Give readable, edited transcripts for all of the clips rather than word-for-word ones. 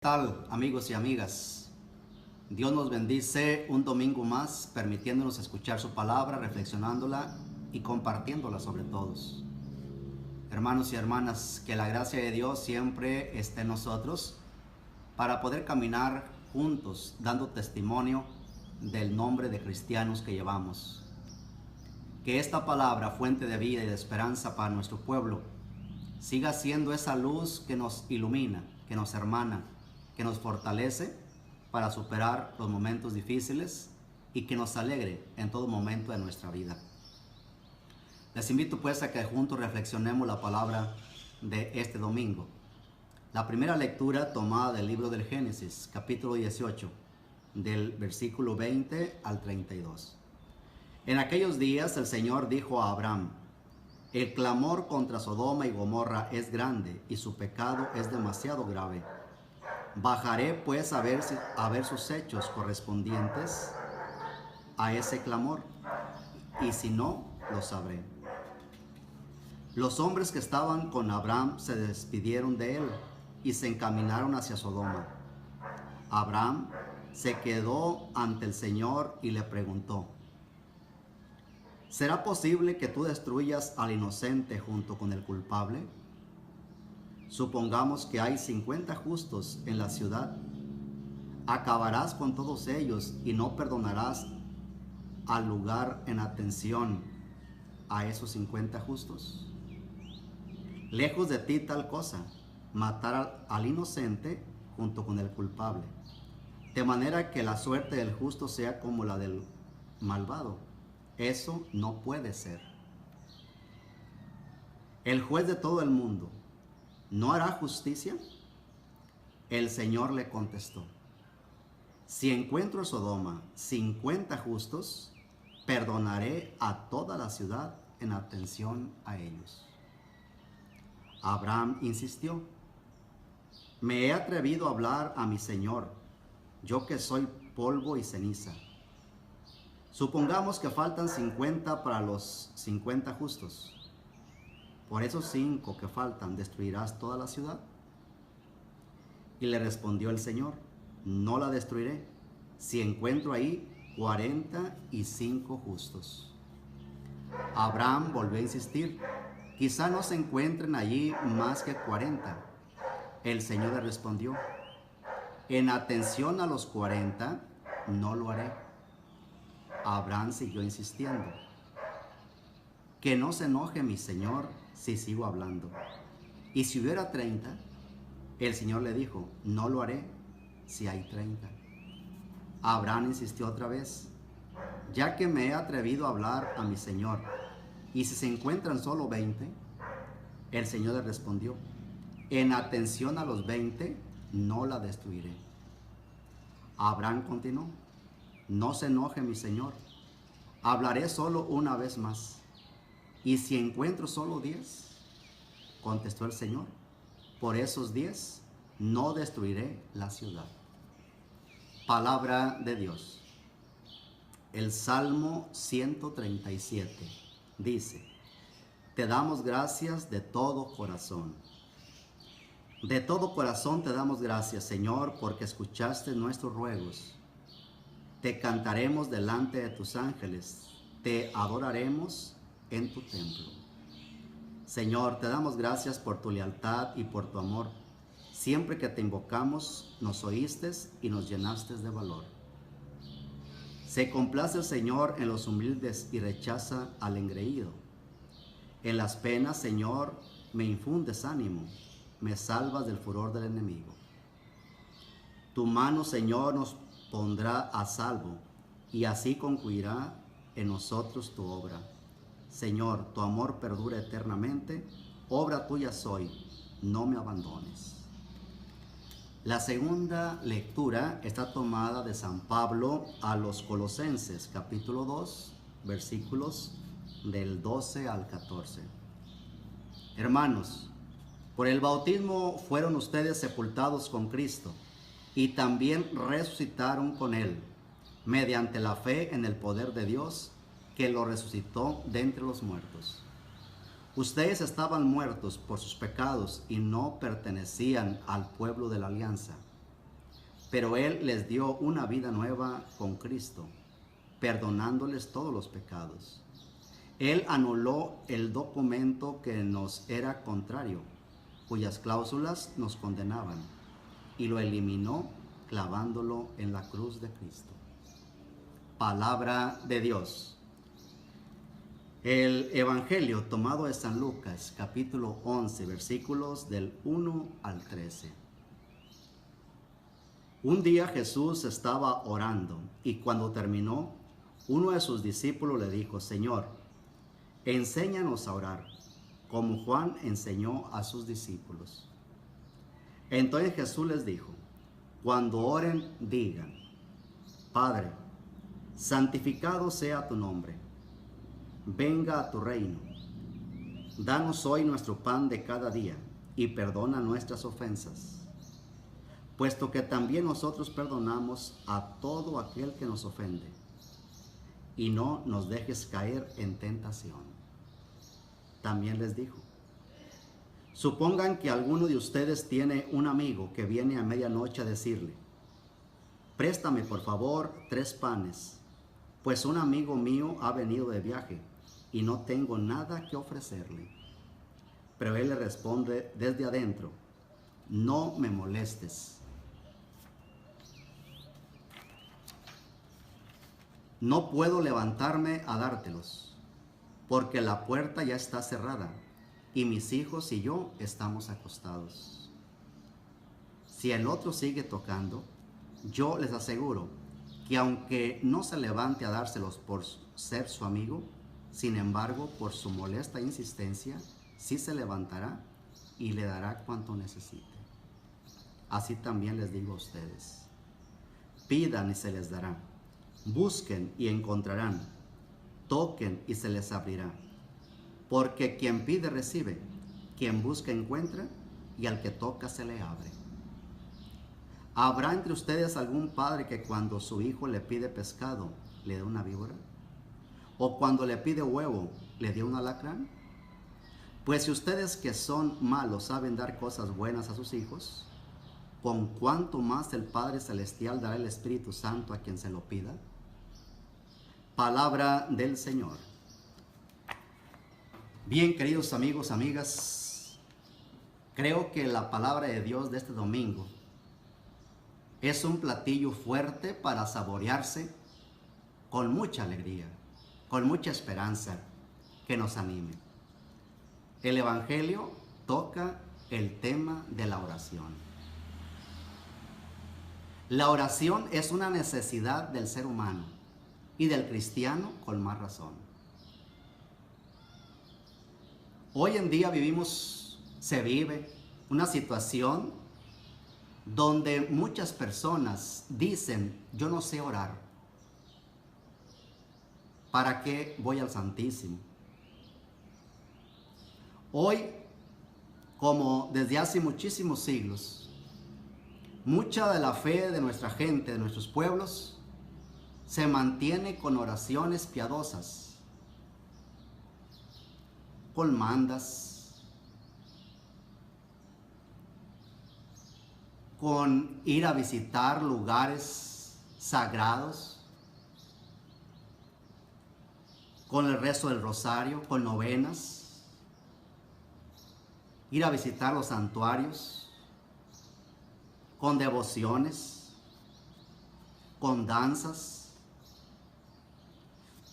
Tal, amigos y amigas? Dios nos bendice un domingo más, permitiéndonos escuchar su palabra, reflexionándola y compartiéndola sobre todos. Hermanos y hermanas, que la gracia de Dios siempre esté en nosotros para poder caminar juntos, dando testimonio del nombre de cristianos que llevamos. Que esta palabra, fuente de vida y de esperanza para nuestro pueblo, siga siendo esa luz que nos ilumina, que nos hermana, que nos fortalece para superar los momentos difíciles y que nos alegre en todo momento de nuestra vida. Les invito pues a que juntos reflexionemos la palabra de este domingo. La primera lectura tomada del libro del Génesis, capítulo 18, del versículo 20 al 32. En aquellos días el Señor dijo a Abraham: el clamor contra Sodoma y Gomorra es grande y su pecado es demasiado grave. Bajaré pues a ver sus hechos correspondientes a ese clamor, y si no, lo sabré. Los hombres que estaban con Abraham se despidieron de él y se encaminaron hacia Sodoma. Abraham se quedó ante el Señor y le preguntó: ¿será posible que tú destruyas al inocente junto con el culpable? Supongamos que hay 50 justos en la ciudad. ¿Acabarás con todos ellos y no perdonarás al lugar en atención a esos 50 justos? Lejos de ti tal cosa, matar al inocente junto con el culpable, de manera que la suerte del justo sea como la del malvado. Eso no puede ser. El juez de todo el mundo ¿no hará justicia? El Señor le contestó: si encuentro en Sodoma 50 justos, perdonaré a toda la ciudad en atención a ellos. Abraham insistió: me he atrevido a hablar a mi Señor, yo que soy polvo y ceniza. Supongamos que faltan 50 para los 50 justos. ¿Por esos 5 que faltan destruirás toda la ciudad? Y le respondió el Señor: no la destruiré, si encuentro ahí 45 justos. Abraham volvió a insistir: quizá no se encuentren allí más que 40. El Señor le respondió: en atención a los 40, no lo haré. Abraham siguió insistiendo: que no se enoje mi Señor si sigo hablando. Y si hubiera 30, el Señor le dijo: no lo haré si hay 30. Abraham insistió otra vez: ya que me he atrevido a hablar a mi Señor, y si se encuentran solo 20, el Señor le respondió: en atención a los 20, no la destruiré. Abraham continuó: no se enoje mi Señor, hablaré solo una vez más. ¿Y si encuentro solo 10? Contestó el Señor: por esos 10 no destruiré la ciudad. Palabra de Dios. El Salmo 137 dice: te damos gracias de todo corazón. De todo corazón te damos gracias, Señor, porque escuchaste nuestros ruegos. Te cantaremos delante de tus ángeles, te adoraremos en tu templo. Señor, te damos gracias por tu lealtad y por tu amor. Siempre que te invocamos, nos oíste y nos llenaste de valor. Se complace el Señor en los humildes y rechaza al engreído. En las penas, Señor, me infundes ánimo, me salvas del furor del enemigo. Tu mano, Señor, nos pondrá a salvo, y así concluirá en nosotros tu obra. Señor, tu amor perdura eternamente, obra tuya soy, no me abandones. La segunda lectura está tomada de San Pablo a los Colosenses, capítulo 2, versículos del 12 al 14. Hermanos, por el bautismo fueron ustedes sepultados con Cristo y también resucitaron con Él, mediante la fe en el poder de Dios que lo resucitó de entre los muertos. Ustedes estaban muertos por sus pecados y no pertenecían al pueblo de la alianza, pero Él les dio una vida nueva con Cristo, perdonándoles todos los pecados. Él anuló el documento que nos era contrario, cuyas cláusulas nos condenaban, y lo eliminó clavándolo en la cruz de Cristo. Palabra de Dios. El Evangelio tomado de San Lucas, capítulo 11, versículos del 1 al 13. Un día Jesús estaba orando y cuando terminó, uno de sus discípulos le dijo: Señor, enséñanos a orar, como Juan enseñó a sus discípulos. Entonces Jesús les dijo: cuando oren, digan: Padre, santificado sea tu nombre, venga a tu reino. Danos hoy nuestro pan de cada día y perdona nuestras ofensas, puesto que también nosotros perdonamos a todo aquel que nos ofende. Y no nos dejes caer en tentación. También les dijo: supongan que alguno de ustedes tiene un amigo que viene a medianoche a decirle: préstame por favor 3 panes, pues un amigo mío ha venido de viaje y no tengo nada que ofrecerle. Pero él le responde desde adentro: no me molestes. No puedo levantarme a dártelos, porque la puerta ya está cerrada y mis hijos y yo estamos acostados. Si el otro sigue tocando, yo les aseguro que aunque no se levante a dárselos por ser su amigo, sin embargo, por su molesta insistencia, sí se levantará y le dará cuanto necesite. Así también les digo a ustedes: pidan y se les dará. Busquen y encontrarán, toquen y se les abrirá. Porque quien pide recibe, quien busca encuentra, y al que toca se le abre. ¿Habrá entre ustedes algún padre que cuando su hijo le pide pescado, le dé una víbora? ¿O cuando le pide huevo, le dé un alacrán? Pues si ustedes que son malos saben dar cosas buenas a sus hijos, ¿con cuánto más el Padre Celestial dará el Espíritu Santo a quien se lo pida? Palabra del Señor. Bien, queridos amigos, amigas, creo que la palabra de Dios de este domingo es un platillo fuerte para saborearse con mucha alegría, con mucha esperanza, que nos anime. El Evangelio toca el tema de la oración. La oración es una necesidad del ser humano y del cristiano con más razón. Hoy en día se vive una situación donde muchas personas dicen: yo no sé orar. ¿Para qué voy al Santísimo? Hoy, como desde hace muchísimos siglos, mucha de la fe de nuestra gente, de nuestros pueblos, se mantiene con oraciones piadosas, con mandas, con ir a visitar lugares sagrados, con el rezo del rosario, con novenas, ir a visitar los santuarios, con devociones, con danzas.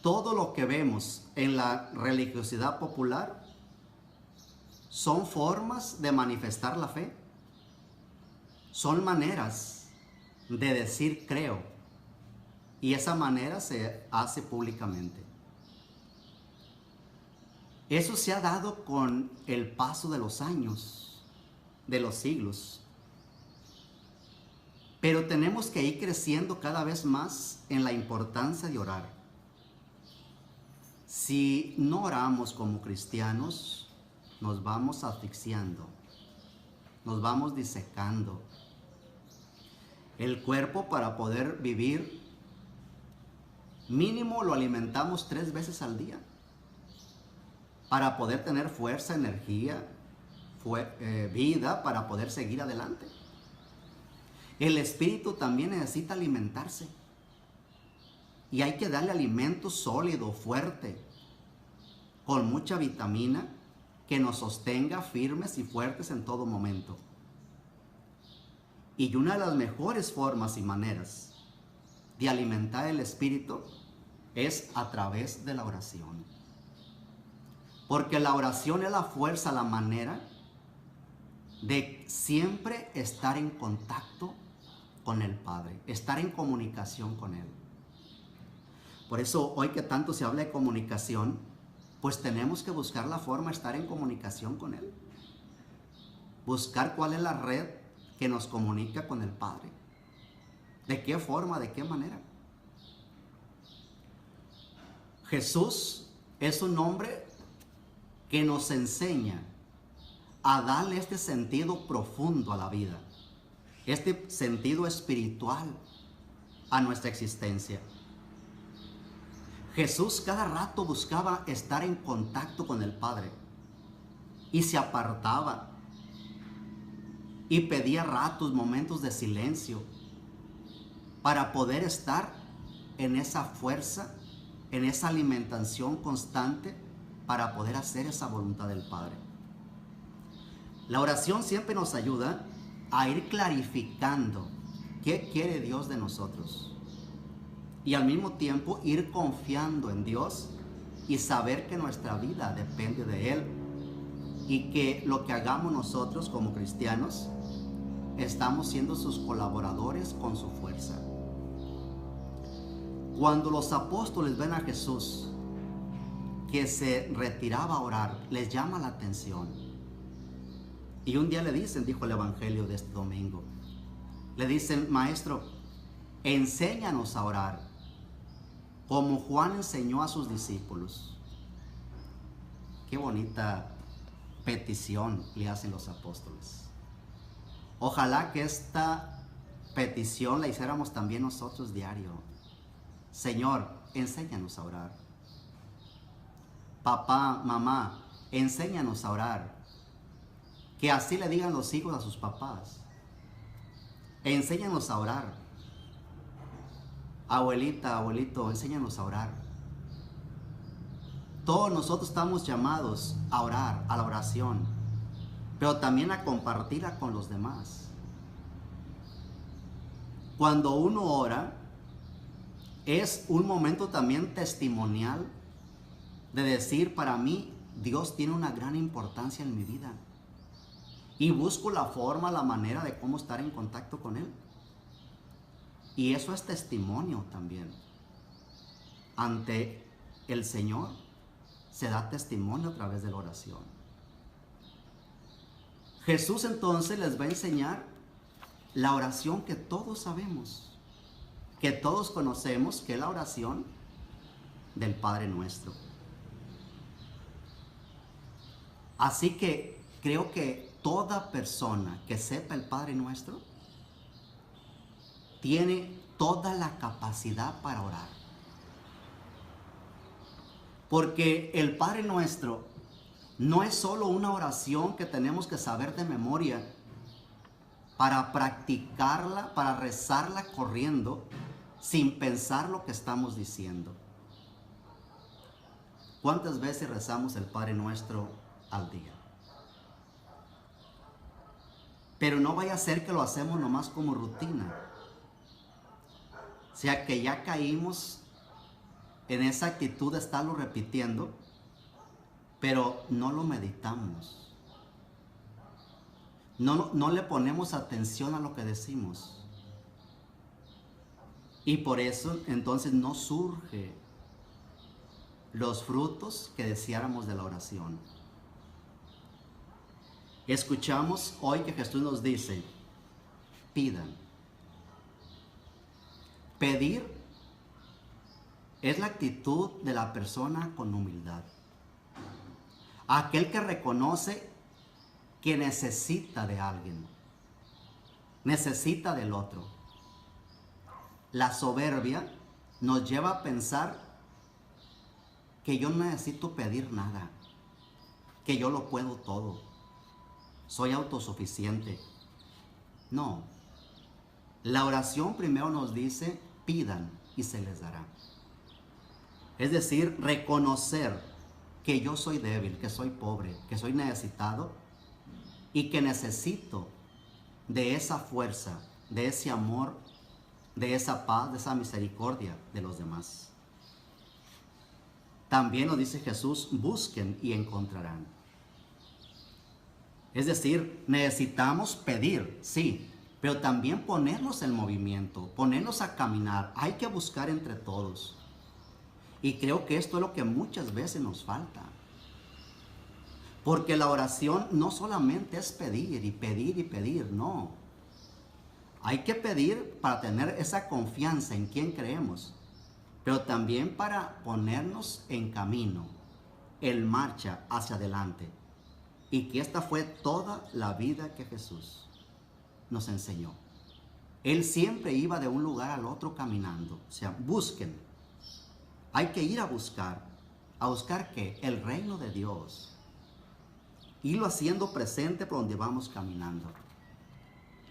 Todo lo que vemos en la religiosidad popular son formas de manifestar la fe, son maneras de decir creo, y esa manera se hace públicamente. Eso se ha dado con el paso de los años, de los siglos. Pero tenemos que ir creciendo cada vez más en la importancia de orar. Si no oramos como cristianos, nos vamos asfixiando, nos vamos disecando. El cuerpo, para poder vivir, mínimo lo alimentamos 3 veces al día. Para poder tener fuerza, energía, vida, para poder seguir adelante. El espíritu también necesita alimentarse. Y hay que darle alimento sólido, fuerte, con mucha vitamina, que nos sostenga firmes y fuertes en todo momento. Y una de las mejores formas y maneras de alimentar el espíritu es a través de la oración. Porque la oración es la fuerza, la manera de siempre estar en contacto con el Padre, estar en comunicación con Él. Por eso hoy que tanto se habla de comunicación, pues tenemos que buscar la forma de estar en comunicación con Él. Buscar cuál es la red que nos comunica con el Padre. ¿De qué forma? ¿De qué manera? Jesús es un hombre que nos enseña a darle este sentido profundo a la vida, este sentido espiritual a nuestra existencia. Jesús cada rato buscaba estar en contacto con el Padre y se apartaba y pedía ratos, momentos de silencio para poder estar en esa fuerza, en esa alimentación constante para poder hacer esa voluntad del Padre. La oración siempre nos ayuda a ir clarificando qué quiere Dios de nosotros y al mismo tiempo ir confiando en Dios y saber que nuestra vida depende de Él y que lo que hagamos nosotros como cristianos estamos siendo sus colaboradores con su fuerza. Cuando los apóstoles ven a Jesús que se retiraba a orar, les llama la atención. Y un día le dicen, dijo el evangelio de este domingo, le dicen: maestro, enséñanos a orar, como Juan enseñó a sus discípulos. Qué bonita petición le hacen los apóstoles. Ojalá que esta petición la hiciéramos también nosotros diario. Señor, enséñanos a orar. Papá, mamá, enséñanos a orar. Que así le digan los hijos a sus papás. Enséñanos a orar. Abuelita, abuelito, enséñanos a orar. Todos nosotros estamos llamados a orar, a la oración, pero también a compartirla con los demás. Cuando uno ora, es un momento también testimonial de decir: para mí, Dios tiene una gran importancia en mi vida. Y busco la forma, la manera de cómo estar en contacto con Él. Y eso es testimonio también. Ante el Señor se da testimonio a través de la oración. Jesús entonces les va a enseñar la oración que todos sabemos, que todos conocemos, que es la oración del Padre Nuestro. Así que creo que toda persona que sepa el Padre Nuestro tiene toda la capacidad para orar. Porque el Padre Nuestro no es solo una oración que tenemos que saber de memoria para practicarla, para rezarla corriendo, sin pensar lo que estamos diciendo. ¿Cuántas veces rezamos el Padre Nuestro al día? Pero no vaya a ser que lo hacemos nomás como rutina. O sea, que ya caímos en esa actitud de estarlo repitiendo, pero no lo meditamos. No le ponemos atención a lo que decimos. Y por eso entonces no surge los frutos que deseáramos de la oración. Escuchamos hoy que Jesús nos dice: pidan. Pedir es la actitud de la persona con humildad. Aquel que reconoce que necesita de alguien, necesita del otro. La soberbia nos lleva a pensar que yo no necesito pedir nada, que yo lo puedo todo, soy autosuficiente. No, La oración primero nos dice, pidan y se les dará. Es decir, reconocer que yo soy débil, que soy pobre, que soy necesitado y que necesito de esa fuerza, de ese amor, de esa paz, de esa misericordia de los demás. También nos dice Jesús, busquen y encontrarán. Es decir, necesitamos pedir, sí, pero también ponernos en movimiento, ponernos a caminar. Hay que buscar entre todos. Y creo que esto es lo que muchas veces nos falta. Porque la oración no solamente es pedir y pedir y pedir, no. Hay que pedir para tener esa confianza en quien creemos, pero también para ponernos en camino, en marcha hacia adelante. Y que esta fue toda la vida que Jesús nos enseñó. Él siempre iba de un lugar al otro caminando. O sea, busquen. Hay que ir a buscar. ¿A buscar qué? El reino de Dios. Irlo haciendo presente por donde vamos caminando.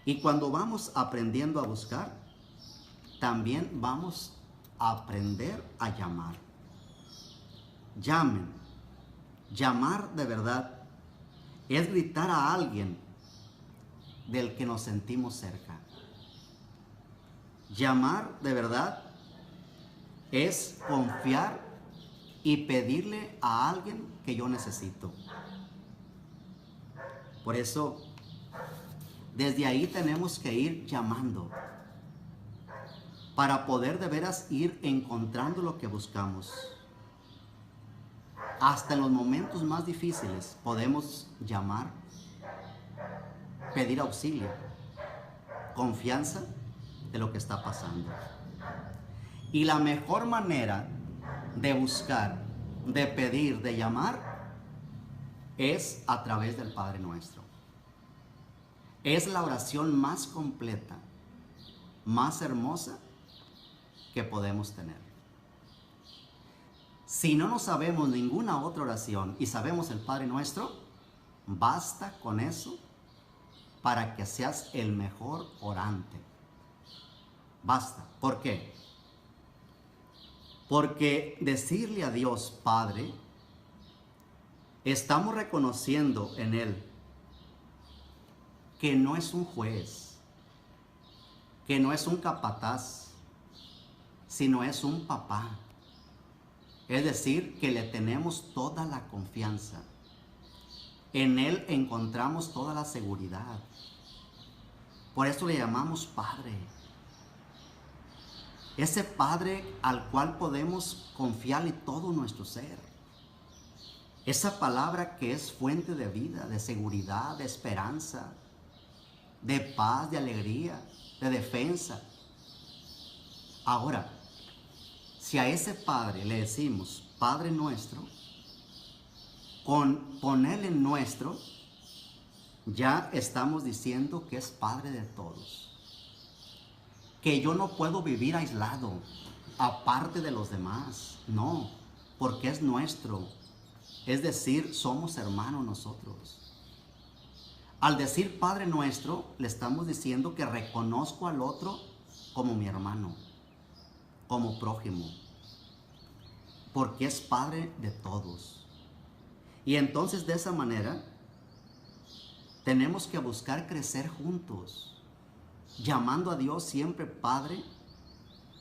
Y cuando vamos aprendiendo a buscar, también vamos a aprender a llamar. Llamen. Llamar de verdad es gritar a alguien del que nos sentimos cerca. Llamar de verdad es confiar y pedirle a alguien que yo necesito. Por eso, desde ahí tenemos que ir llamando para poder de veras ir encontrando lo que buscamos. Hasta en los momentos más difíciles podemos llamar, pedir auxilio, confianza de lo que está pasando. Y la mejor manera de buscar, de pedir, de llamar, es a través del Padre Nuestro. Es la oración más completa, más hermosa que podemos tener. Si no nos sabemos ninguna otra oración y sabemos el Padre Nuestro, basta con eso para que seas el mejor orante. Basta. ¿Por qué? Porque decirle a Dios Padre, estamos reconociendo en Él que no es un juez, que no es un capataz, sino es un papá. Es decir, que le tenemos toda la confianza. En Él encontramos toda la seguridad. Por eso le llamamos Padre. Ese Padre al cual podemos confiarle todo nuestro ser. Esa palabra que es fuente de vida, de seguridad, de esperanza, de paz, de alegría, de defensa. Ahora, si a ese Padre le decimos Padre Nuestro, con ponerle nuestro, ya estamos diciendo que es Padre de todos. Que yo no puedo vivir aislado, aparte de los demás. No, porque es nuestro. Es decir, somos hermanos nosotros. Al decir Padre Nuestro, le estamos diciendo que reconozco al otro como mi hermano, como prójimo, porque es Padre de todos. Y entonces de esa manera tenemos que buscar crecer juntos, llamando a Dios siempre Padre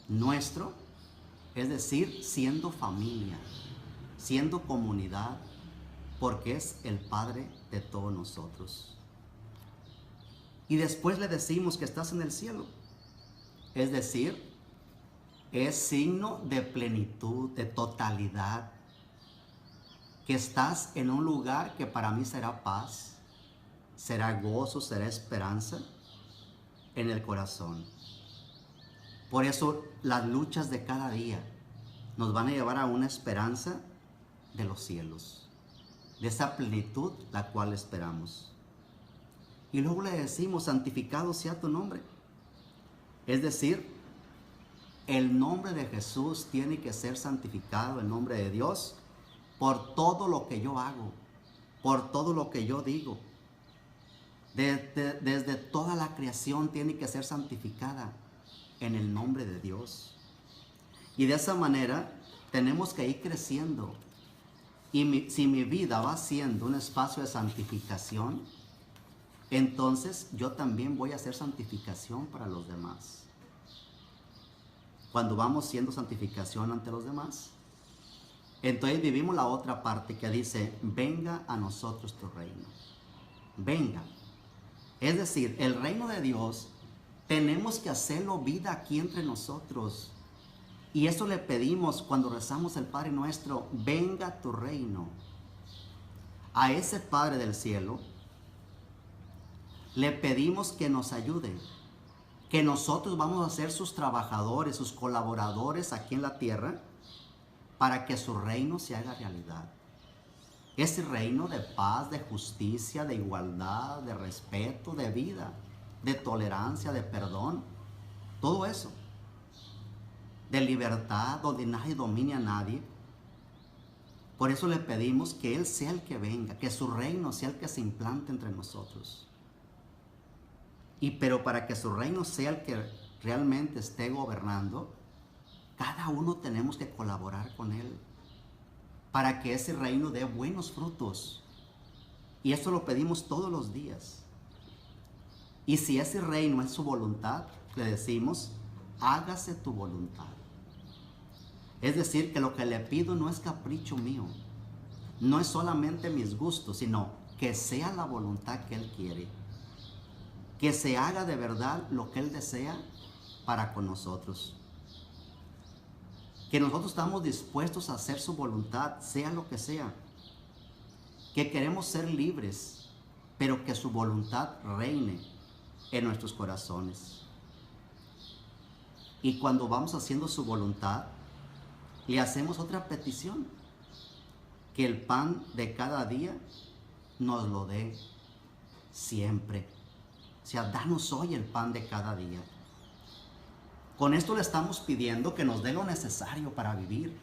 Nuestro, es decir, siendo familia, siendo comunidad, porque es el Padre de todos nosotros. Y después le decimos que estás en el cielo, es decir, es signo de plenitud, de totalidad, que estás en un lugar que para mí será paz, será gozo, será esperanza en el corazón. Por eso las luchas de cada día nos van a llevar a una esperanza de los cielos, de esa plenitud la cual esperamos. Y luego le decimos, santificado sea tu nombre. Es decir, el nombre de Jesús tiene que ser santificado, el nombre de Dios, por todo lo que yo hago, por todo lo que yo digo. Desde toda la creación tiene que ser santificada en el nombre de Dios. Y de esa manera tenemos que ir creciendo. Y si mi vida va siendo un espacio de santificación, entonces yo también voy a hacer santificación para los demás. Cuando vamos siendo santificación ante los demás, entonces vivimos la otra parte que dice, venga a nosotros tu reino. Venga. Es decir, el reino de Dios tenemos que hacerlo vida aquí entre nosotros. Y eso le pedimos cuando rezamos el Padre Nuestro, venga tu reino. A ese Padre del cielo le pedimos que nos ayude, que nosotros vamos a ser sus trabajadores, sus colaboradores aquí en la tierra, para que su reino se haga realidad. Ese reino de paz, de justicia, de igualdad, de respeto, de vida, de tolerancia, de perdón, todo eso. De libertad, donde nadie domine a nadie. Por eso le pedimos que Él sea el que venga, que su reino sea el que se implante entre nosotros. Pero para que su reino sea el que realmente esté gobernando, cada uno tenemos que colaborar con Él para que ese reino dé buenos frutos. Y eso lo pedimos todos los días. Y si ese reino es su voluntad, le decimos, hágase tu voluntad. Es decir, que lo que le pido no es capricho mío, no es solamente mis gustos, sino que sea la voluntad que Él quiere. Que se haga de verdad lo que Él desea para con nosotros. Que nosotros estamos dispuestos a hacer su voluntad, sea lo que sea. Que queremos ser libres, pero que su voluntad reine en nuestros corazones. Y cuando vamos haciendo su voluntad, le hacemos otra petición. Que el pan de cada día nos lo dé siempre. O sea, danos hoy el pan de cada día. Con esto le estamos pidiendo que nos dé lo necesario para vivir.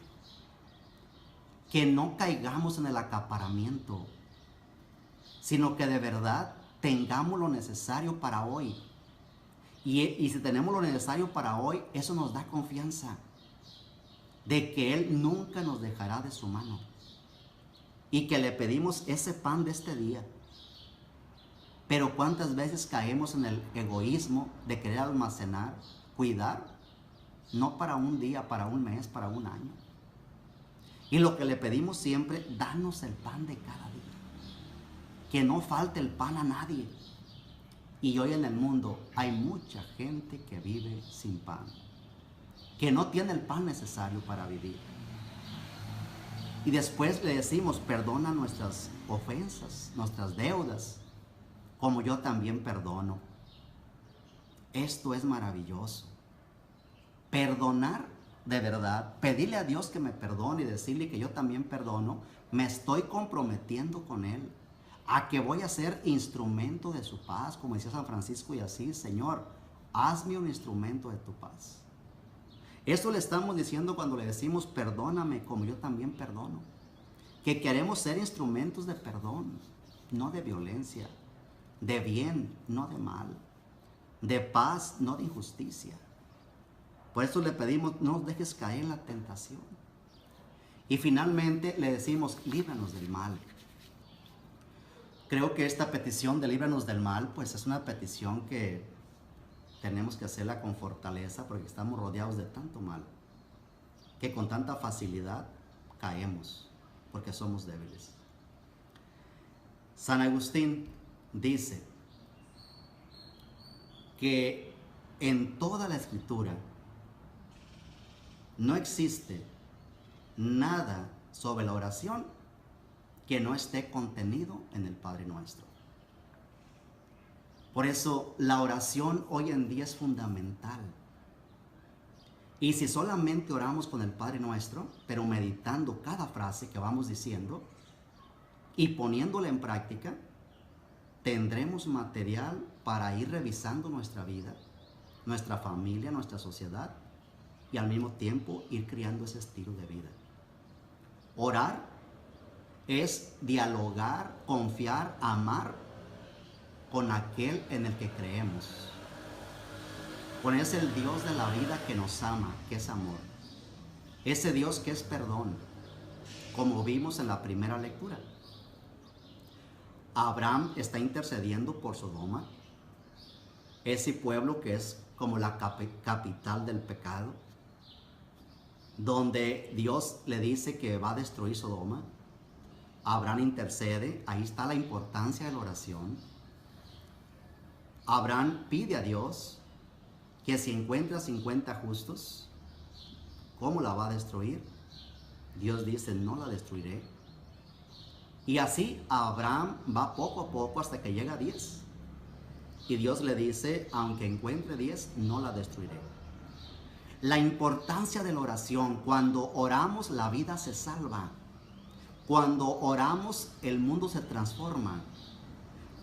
Que no caigamos en el acaparamiento, sino que de verdad tengamos lo necesario para hoy. Y si tenemos lo necesario para hoy, eso nos da confianza de que Él nunca nos dejará de su mano. Y que le pedimos ese pan de este día. Pero ¿cuántas veces caemos en el egoísmo de querer almacenar, cuidar? No para un día, para un mes, para un año. Y lo que le pedimos siempre, danos el pan de cada día. Que no falte el pan a nadie. Y hoy en el mundo hay mucha gente que vive sin pan. Que no tiene el pan necesario para vivir. Y después le decimos, perdona nuestras ofensas, nuestras deudas, como yo también perdono. Esto es maravilloso. Perdonar de verdad, pedirle a Dios que me perdone y decirle que yo también perdono, me estoy comprometiendo con Él a que voy a ser instrumento de su paz, como decía San Francisco y así, Señor, hazme un instrumento de tu paz. Eso le estamos diciendo cuando le decimos perdóname como yo también perdono. Que queremos ser instrumentos de perdón, no de violencia, de bien, no de mal, de paz, no de injusticia. Por eso le pedimos, no nos dejes caer en la tentación. Y finalmente le decimos, líbranos del mal. Creo que esta petición de líbranos del mal, pues es una petición que tenemos que hacerla con fortaleza porque estamos rodeados de tanto mal, que con tanta facilidad caemos porque somos débiles. San Agustín dice que en toda la Escritura no existe nada sobre la oración que no esté contenido en el Padre Nuestro. Por eso la oración hoy en día es fundamental. Y si solamente oramos con el Padre Nuestro, pero meditando cada frase que vamos diciendo y poniéndola en práctica, tendremos material para ir revisando nuestra vida, nuestra familia, nuestra sociedad y al mismo tiempo ir creando ese estilo de vida. Orar es dialogar, confiar, amar con aquel en el que creemos. Con ese el Dios de la vida que nos ama, que es amor. Ese Dios que es perdón, como vimos en la primera lectura. Abraham está intercediendo por Sodoma, ese pueblo que es como la capital del pecado, donde Dios le dice que va a destruir Sodoma. Abraham intercede, ahí está la importancia de la oración. Abraham pide a Dios que si encuentra 50 justos, ¿cómo la va a destruir? Dios dice, no la destruiré. Y así Abraham va poco a poco hasta que llega a 10. Y Dios le dice, aunque encuentre 10, no la destruiré. La importancia de la oración: cuando oramos, la vida se salva. Cuando oramos, el mundo se transforma.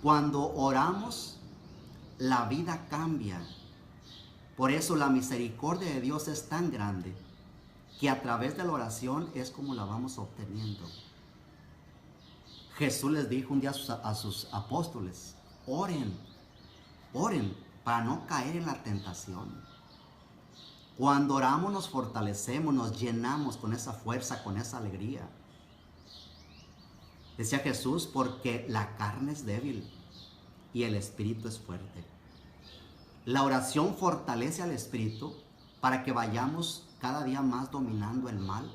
Cuando oramos, la vida cambia. Por eso la misericordia de Dios es tan grande que a través de la oración es como la vamos obteniendo. Jesús les dijo un día a sus apóstoles, oren para no caer en la tentación. Cuando oramos nos fortalecemos, nos llenamos con esa fuerza, con esa alegría. Decía Jesús, porque la carne es débil y el espíritu es fuerte. La oración fortalece al espíritu para que vayamos cada día más dominando el mal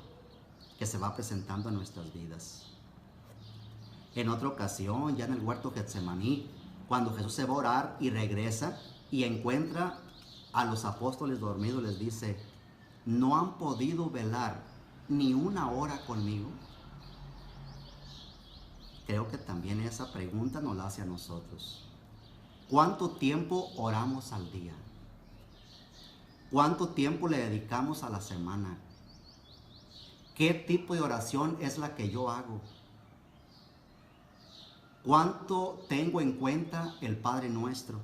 que se va presentando en nuestras vidas. En otra ocasión, ya en el huerto Getsemaní, cuando Jesús se va a orar y regresa y encuentra a los apóstoles dormidos, les dice, ¿no han podido velar ni una hora conmigo? Creo que también esa pregunta nos la hace a nosotros. ¿Cuánto tiempo oramos al día? ¿Cuánto tiempo le dedicamos a la semana? ¿Qué tipo de oración es la que yo hago? ¿Cuánto tengo en cuenta el Padre Nuestro?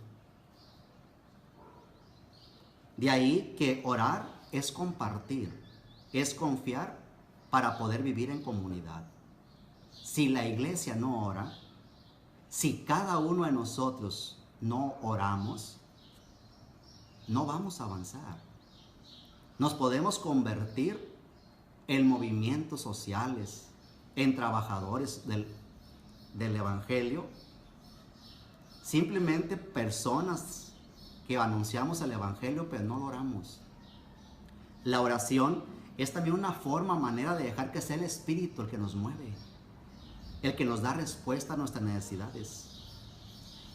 De ahí que orar es compartir, es confiar para poder vivir en comunidad. Si la iglesia no ora, si cada uno de nosotros no oramos, no vamos a avanzar. Nos podemos convertir en movimientos sociales, en trabajadores del Evangelio, simplemente personas que anunciamos el Evangelio pero no lo oramos. La oración es también una manera de dejar que sea el Espíritu el que nos mueve, el que nos da respuesta a nuestras necesidades.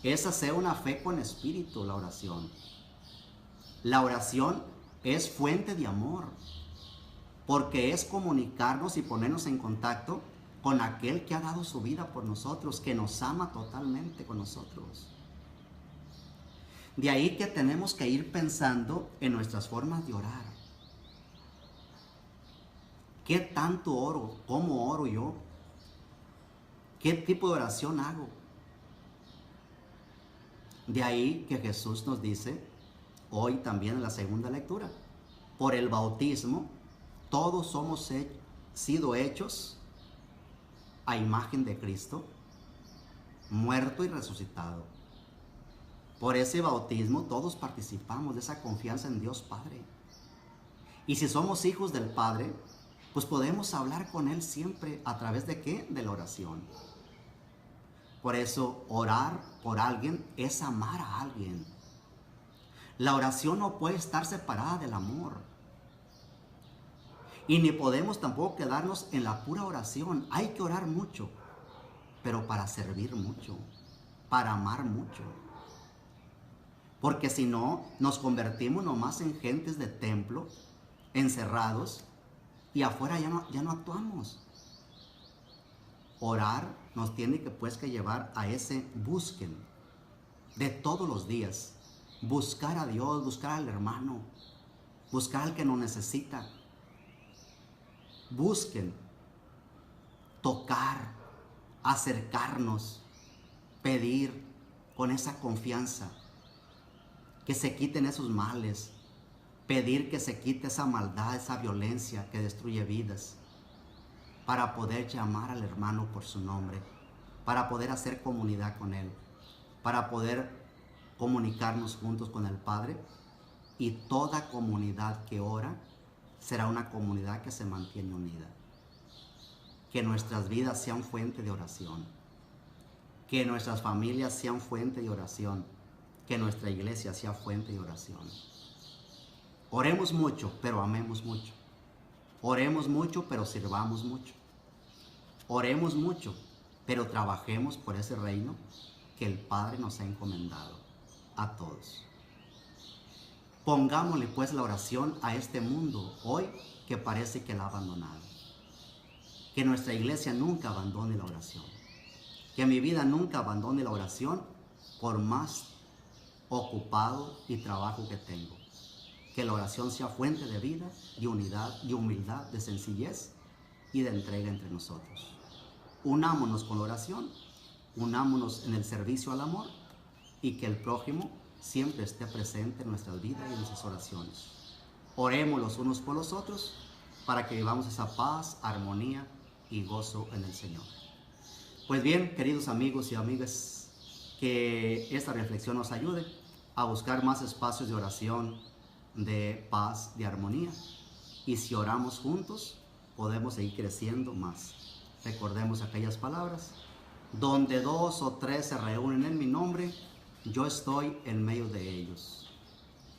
Es hacer una fe con espíritu, la oración. La oración es fuente de amor, porque es comunicarnos y ponernos en contacto con aquel que ha dado su vida por nosotros, que nos ama totalmente con nosotros. De ahí que tenemos que ir pensando en nuestras formas de orar. ¿Qué tanto oro? ¿Cómo oro yo? ¿Qué tipo de oración hago? De ahí que Jesús nos dice, hoy también en la segunda lectura, por el bautismo, todos hemos sido hechos a imagen de Cristo, muerto y resucitado. Por ese bautismo todos participamos de esa confianza en Dios Padre. Y si somos hijos del Padre, pues podemos hablar con Él siempre. ¿A través de qué? De la oración. Por eso orar por alguien es amar a alguien. La oración no puede estar separada del amor. Y ni podemos tampoco quedarnos en la pura oración. Hay que orar mucho, pero para servir mucho, para amar mucho. Porque si no, nos convertimos nomás en gentes de templo, encerrados, y afuera ya no actuamos. Orar nos tiene que llevar a ese busquen de todos los días. Buscar a Dios, buscar al hermano, buscar al que nos necesita. Busquen, tocar, acercarnos, pedir con esa confianza, que se quiten esos males, pedir que se quite esa maldad, esa violencia que destruye vidas, para poder llamar al hermano por su nombre, para poder hacer comunidad con él. para poder comunicarnos juntos con el Padre. Y toda comunidad que ora será una comunidad que se mantiene unida. Que nuestras vidas sean fuente de oración. Que nuestras familias sean fuente de oración. Que nuestra iglesia sea fuente de oración. Oremos mucho, pero amemos mucho. Oremos mucho, pero sirvamos mucho. Oremos mucho, pero trabajemos por ese reino que el Padre nos ha encomendado a todos. Pongámosle pues la oración a este mundo hoy que parece que la ha abandonado. Que nuestra iglesia nunca abandone la oración. Que mi vida nunca abandone la oración por más ocupado y trabajo que tengo. Que la oración sea fuente de vida, de unidad, de humildad, de sencillez y de entrega entre nosotros. Unámonos con la oración, unámonos en el servicio al amor y que el prójimo siempre esté presente en nuestras vidas y en nuestras oraciones. Oremos los unos por los otros para que vivamos esa paz, armonía y gozo en el Señor. Pues bien, queridos amigos y amigas, que esta reflexión nos ayude a buscar más espacios de oración, de paz, de armonía. Y si oramos juntos, podemos seguir creciendo más. Recordemos aquellas palabras: donde 2 o 3 se reúnen en mi nombre, yo estoy en medio de ellos.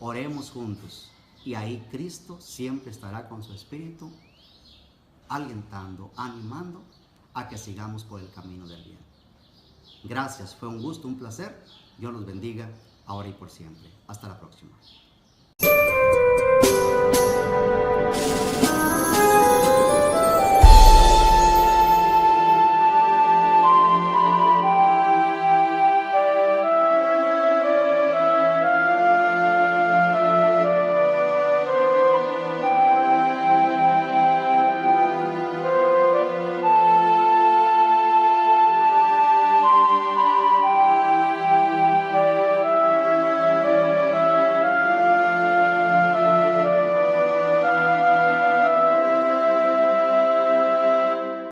Oremos juntos y ahí Cristo siempre estará con su Espíritu, alentando, animando a que sigamos por el camino del bien. Gracias, fue un gusto, un placer. Dios los bendiga, ahora y por siempre. Hasta la próxima.